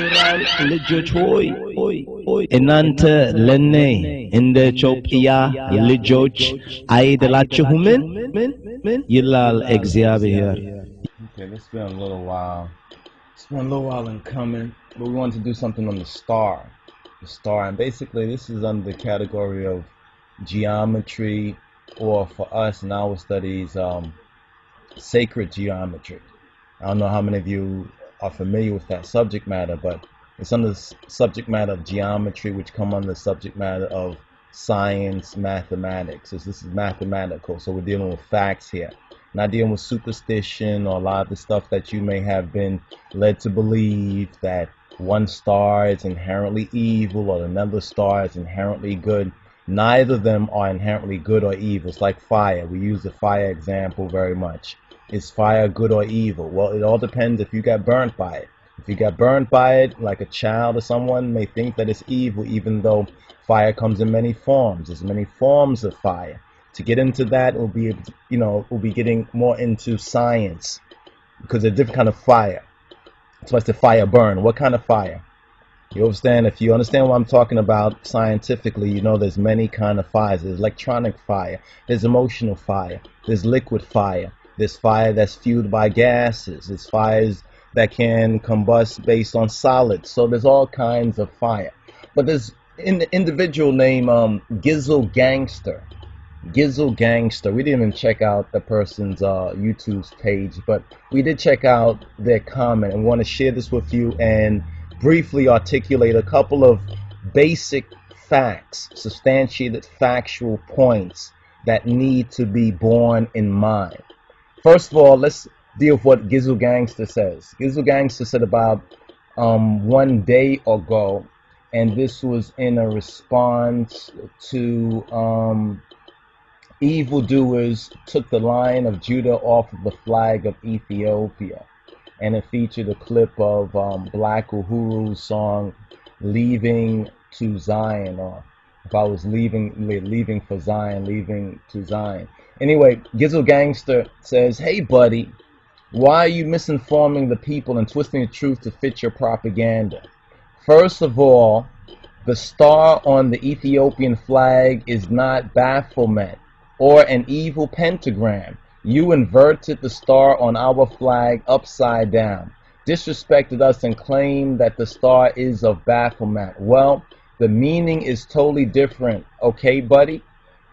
የሱራን ልጆች ሆይ እናንተ ለኔ እንደ ኢትዮጵያ ልጆች አይደላችሁምን ይላል እግዚአብሔር። Okay, it's been a little while. It's been a little while in coming, but we wanted to do something on the star. The star, and basically this is under the category of geometry, or for us in our studies, sacred geometry. I don't know how many of you are familiar with that subject matter, but it's under the subject matter of geometry, which come under the subject matter of science, mathematics. This is mathematical, so we're dealing with facts here. Not dealing with superstition or a lot of the stuff that you may have been led to believe that one star is inherently evil or another star is inherently good. Neither of them are inherently good or evil. It's like fire. We use the fire example very much. Is fire good or evil? Well, it all depends if you got burnt by it. If you got burnt by it, like a child or someone may think that it's evil, even though fire comes in many forms. There's many forms of fire. To get into that, we'll be getting more into science, because there's a different kind of fire. So what's the fire burn? What kind of fire? You understand? If you understand what I'm talking about scientifically, you know there's many kind of fires. There's electronic fire. There's emotional fire. There's liquid fire. There's fire that's fueled by gases. There's fires that can combust based on solids. So there's all kinds of fire. But there's an individual named Gizzle Gangster. Gizzle Gangster. We didn't even check out the person's YouTube page, but we did check out their comment and want to share this with you and briefly articulate a couple of basic facts, substantiated factual points that need to be borne in mind. First of all, let's deal with what Gizzle Gangster says. Gizzle Gangster said about 1 day ago, and this was in a response to evildoers took the Lion of Judah off of the flag of Ethiopia, and it featured a clip of Black Uhuru's song "Leaving to Zion," or if I was leaving for Zion, leaving to Zion. Anyway, Gizzle Gangster says, "Hey buddy, why are you misinforming the people and twisting the truth to fit your propaganda? First of all, the star on the Ethiopian flag is not Baphomet or an evil pentagram. You inverted the star on our flag upside down, disrespected us, and claimed that the star is of Baphomet. Well, the meaning is totally different, okay, buddy?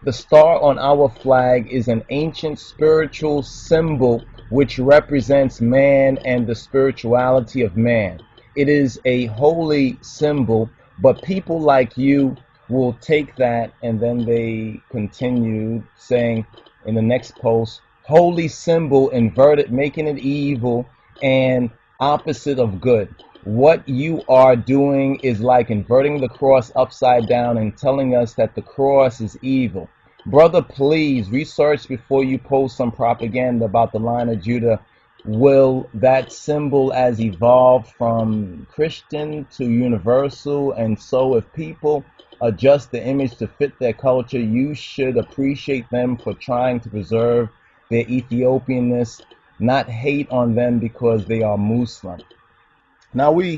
The star on our flag is an ancient spiritual symbol which represents man and the spirituality of man. It is a holy symbol, but people like you will take that," and then they continued saying in the next post, "holy symbol inverted, making it evil and opposite of good. What you are doing is like inverting the cross upside down and telling us that the cross is evil. Brother, please research before you post some propaganda about the Lion of Judah. Will that symbol as evolved from Christian to universal? And so if people adjust the image to fit their culture, you should appreciate them for trying to preserve their Ethiopianness, not hate on them because they are Muslim." Now, we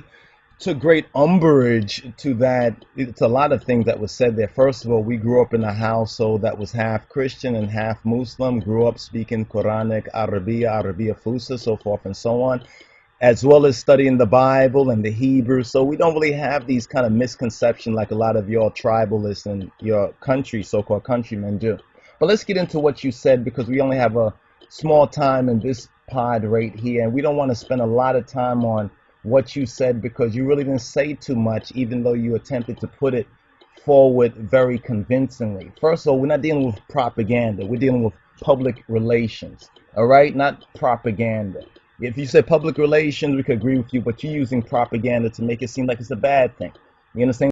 took great umbrage to that. It's a lot of things that was said there. First of all, we grew up in a household that was half Christian and half Muslim, grew up speaking Quranic, Arabiya Fusa, so forth and so on, as well as studying the Bible and the Hebrew. So we don't really have these kind of misconceptions like a lot of your tribalists and your country, so-called countrymen do. But let's get into what you said, because we only have a small time in this pod right here, and we don't want to spend a lot of time on what you said, because you really didn't say too much, even though you attempted to put it forward very convincingly. First of all, we're not dealing with propaganda. We're dealing with public relations, all right? Not propaganda. If you said public relations, we could agree with you, but you're using propaganda to make it seem like it's a bad thing. You understand?